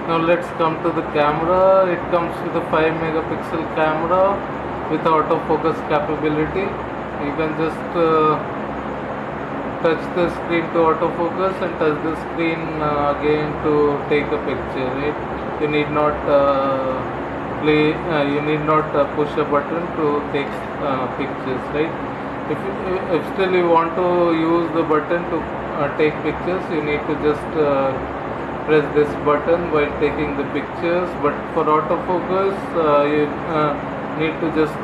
Now let's come to the camera. It comes with a 5 megapixel camera with autofocus capability. You can just touch the screen to autofocus and touch the screen again to take a picture, right? You need not you need not push a button to take pictures, right? If still you want to use the button to take pictures, you need to just press this button while taking the pictures. But for autofocus, you need to just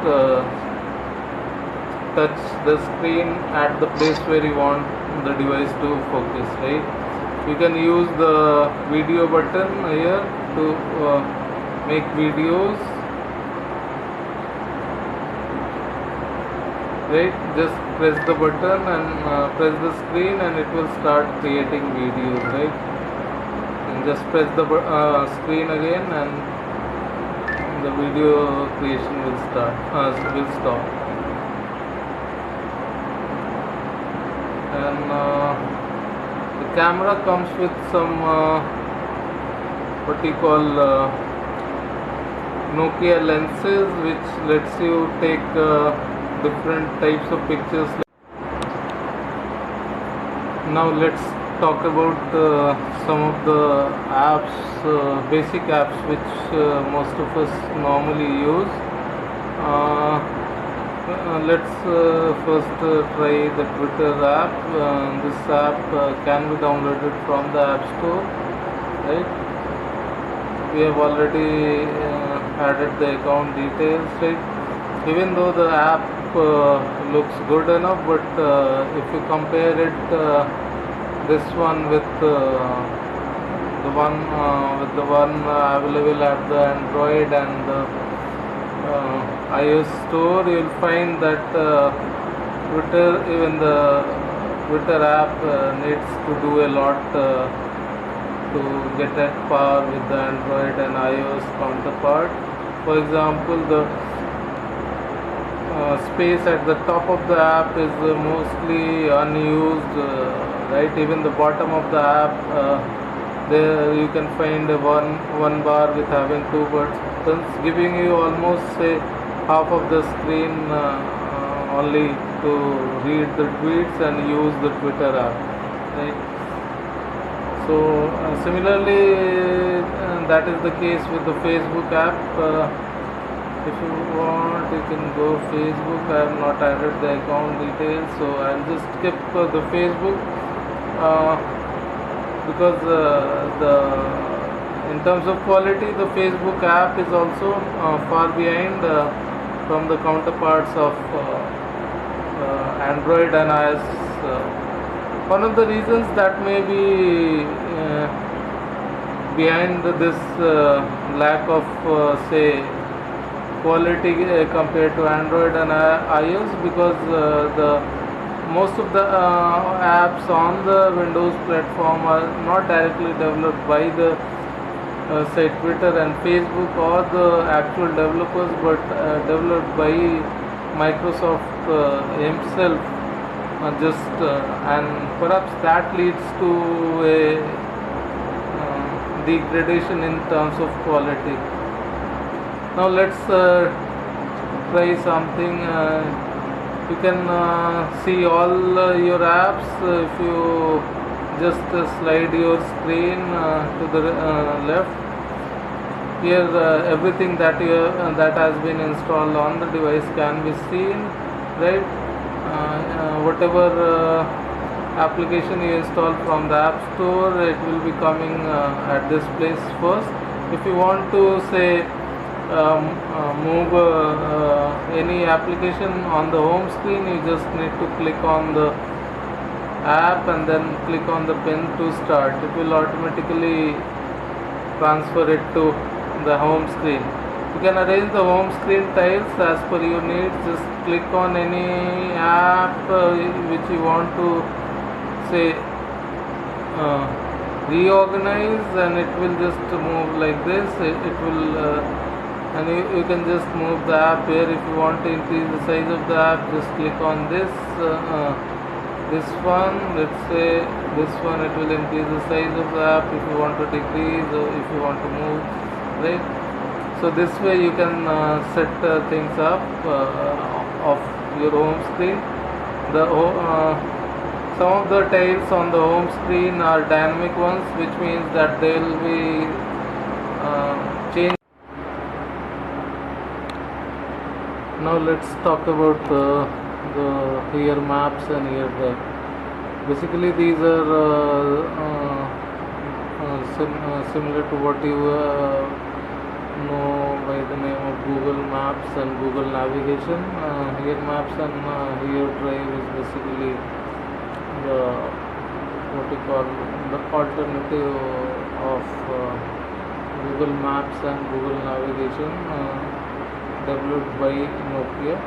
touch the screen at the place where you want the device to focus, right? You can use the video button here to make videos, right? Just press the button and press the screen and it will start creating videos, right? And just press the screen again and the video creation will stop. And the camera comes with some what you call Nokia lenses, which lets you take different types of pictures. Now let's talk about some of the apps, basic apps which most of us normally use. Let's first try the Twitter app. This app can be downloaded from the App Store, right? We have already added the account details, right? Even though the app looks good enough, but if you compare it this one with the one available at the Android and the iOS store, you'll find that even the Twitter app needs to do a lot to get at par with the Android and iOS counterpart. For example, the space at the top of the app is mostly unused, right? Even the bottom of the app, there you can find one bar with having two buttons, giving you almost say half of the screen only to read the tweets and use the Twitter app, right? So similarly, that is the case with the Facebook app. If you want, you can go Facebook. I have not added the account details, so I'll just skip the Facebook because in terms of quality, the Facebook app is also far behind from the counterparts of Android and iOS. One of the reasons that may be behind this lack of say quality compared to Android and iOS, because the most of the apps on the Windows platform are not directly developed by the say Twitter and Facebook or the actual developers, but developed by Microsoft himself. And perhaps that leads to a degradation in terms of quality. Now let's try something. You can see all your apps if you just slide your screen to the left. Here everything that that has been installed on the device can be seen, right? Whatever application you install from the App Store, it will be coming at this place first. If you want to say move any application on the home screen, you just need to click on the app and then click on the pen to start. It will automatically transfer it to the home screen. You can arrange the home screen tiles as per your needs. Just click on any app which you want to say reorganize, and it will just move like this. It will and you can just move the app here. If you want to increase the size of the app, just click on this this one, let's say this one, it will increase the size of the app if you want to decrease or if you want to move, right? So this way you can set things up of your home screen. Some of the tiles on the home screen are dynamic ones, which means that they will be changed. Now let's talk about the here maps and here the. Basically, these are similar to what you know by the name of Google Maps and Google Navigation. Here Maps and here Drive is basically the what you call the alternative of Google Maps and Google Navigation, developed by Nokia.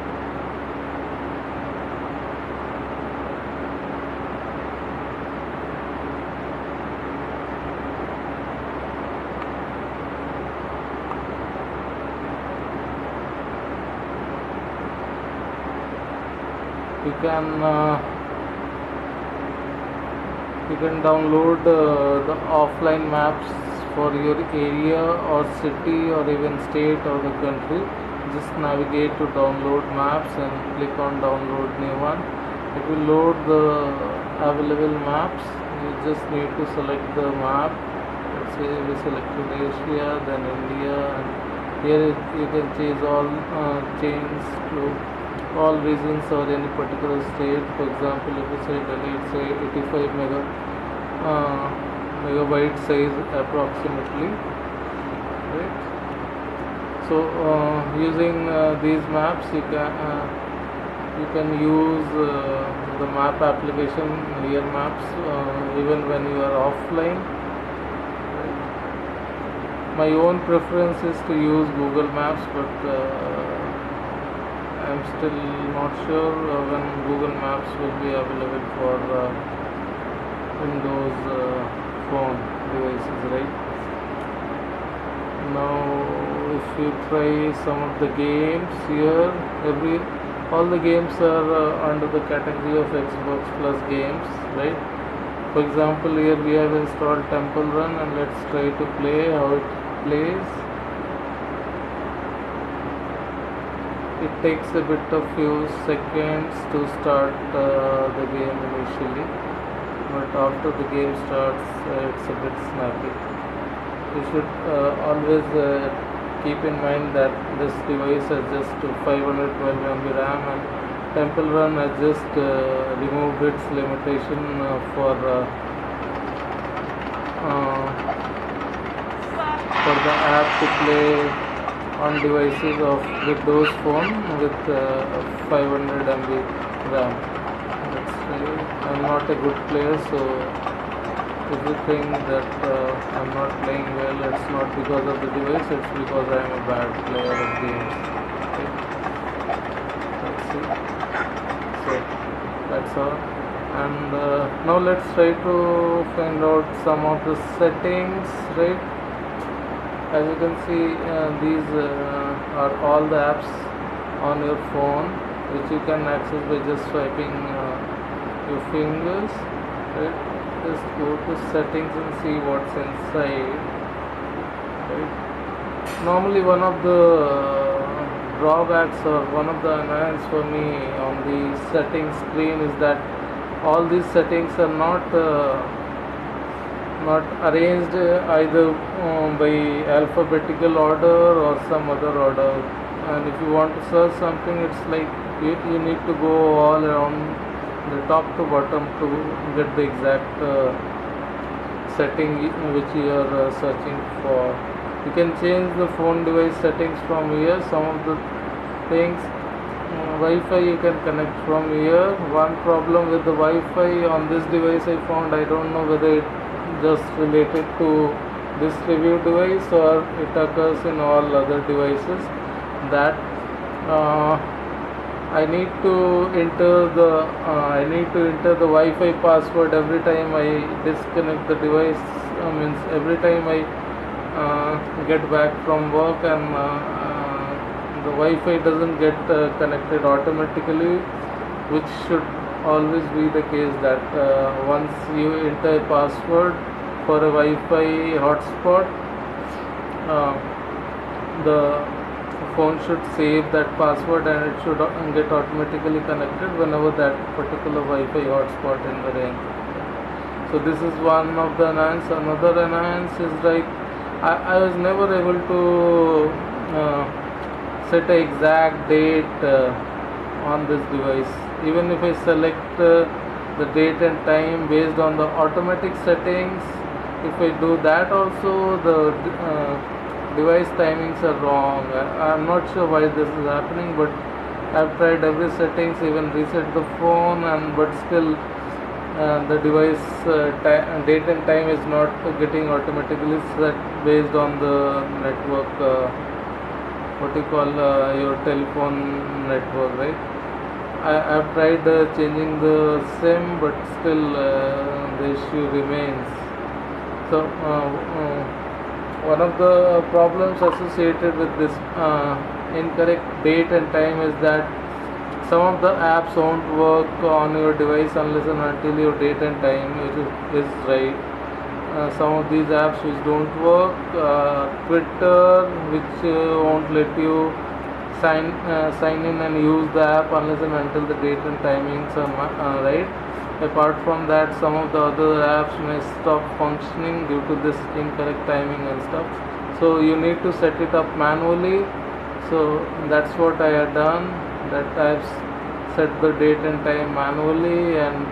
You can download the offline maps for your area or city or even state or the country. Just navigate to download maps and click on download new one. It will load the available maps. You just need to select the map. Let's say we selected Asia, then India, and here you can change to all regions or any particular state. For example, if you say Delhi, it's say 85 megabyte size approximately, right? So using these maps, you can use the map application here Maps even when you are offline. My own preference is to use Google Maps, but I'm still not sure when Google Maps will be available for Windows phone devices, right? Now, if you try some of the games here, all the games are under the category of Xbox Plus games, right? For example, here we have installed Temple Run, and let's try to play how it plays. It takes a bit of few seconds to start the game initially, but after the game starts, it's a bit snappy. You should always keep in mind that this device has just 512 MB RAM, and Temple Run has just removed its limitation for the app to play on devices of Windows phone with 500 MB RAM. I'm not a good player, so if you think that I'm not playing well, it's not because of the device, it's because I'm a bad player of games. Okay. Let's see. So that's all. And now let's try to find out some of the settings, right? As you can see, these are all the apps on your phone which you can access by just swiping your fingers, right? Just go to settings and see what's inside, right? Normally one of the drawbacks or one of the annoyance for me on the settings screen is that all these settings are not arranged either by alphabetical order or some other order, and if you want to search something, it's like you need to go all around the top to bottom to get the exact setting which you are searching for. You can change the phone device settings from here. Some of the things, Wi-Fi you can connect from here. One problem with the Wi-Fi on this device I found, I don't know whether it just related to this review device or it occurs in all other devices, that I need to enter the Wi-Fi password every time I disconnect the device. Means every time I get back from work, and the Wi-Fi doesn't get connected automatically, which should always be the case that once you enter a password for a Wi-Fi hotspot, uh, the phone should save that password and it should get automatically connected whenever that particular Wi-Fi hotspot in the range. So this is one of the enhance. Another enhance is like I was never able to set an exact date on this device. Even if I select the date and time based on the automatic settings, if I do that also, the device timings are wrong. I'm not sure why this is happening, but I've tried every settings, even reset the phone, and but still the device date and time is not getting automatically set based on the network, what you call your telephone network, right? I've tried changing the SIM, but still the issue remains. So one of the problems associated with this incorrect date and time is that some of the apps won't work on your device unless and until your date and time is right. Some of these apps which don't work, Twitter, which won't let you sign in and use the app unless and until the date and timings are right. Apart from that, some of the other apps may stop functioning due to this incorrect timing and stuff. So you need to set it up manually. So that's what I had done, that I've set the date and time manually, and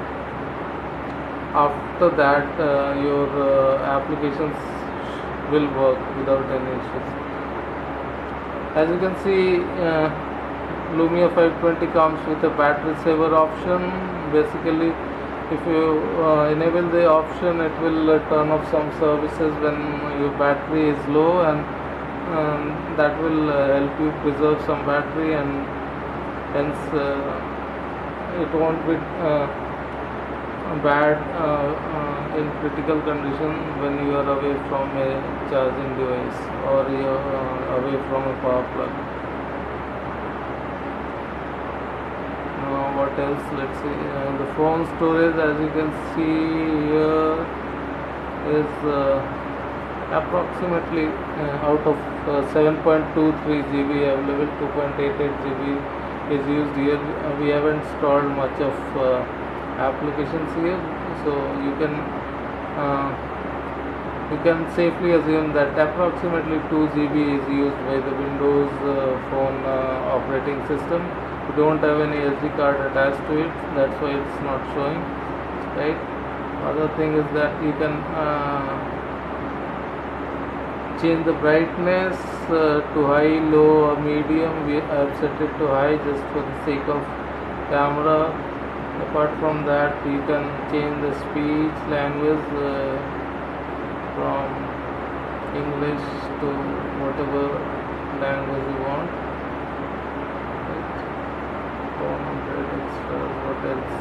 after that your applications will work without any issues. As you can see, Lumia 520 comes with a battery saver option. Basically, if you enable the option, it will turn off some services when your battery is low, and that will help you preserve some battery, and hence it won't be bad in critical condition when you are away from a charging device or you are away from a power plug. What else? Let's see. The phone storage, as you can see here, is approximately out of 7.23 GB available, 2.88 GB is used here. We haven't installed much of applications here, so you can safely assume that approximately 2 GB is used by the Windows phone operating system. We don't have any SD card attached to it, that's why it's not showing, right? Other thing is that you can change the brightness to high, low or medium. I have set it to high just for the sake of camera. Apart from that, you can change the speech language from English to whatever language you want. What else?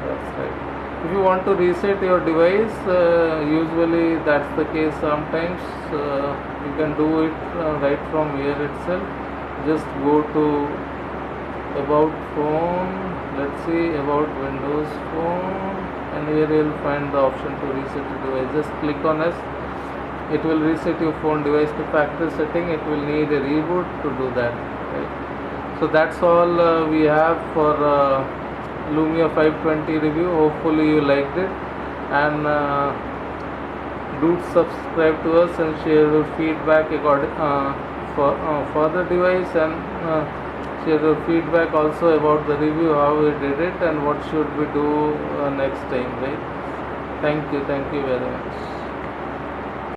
That's right. If you want to reset your device, usually that's the case sometimes. You can do it right from here itself. Just go to about phone, let's see, about Windows phone, and here you will find the option to reset the device. Just click on S. It will reset your phone device to factory setting. It will need a reboot to do that, right? So that's all we have for Lumia 520 review. Hopefully you liked it, and do subscribe to us and share your feedback for the device, and share your feedback also about the review, how we did it and what should we do next time, right? Thank you very much.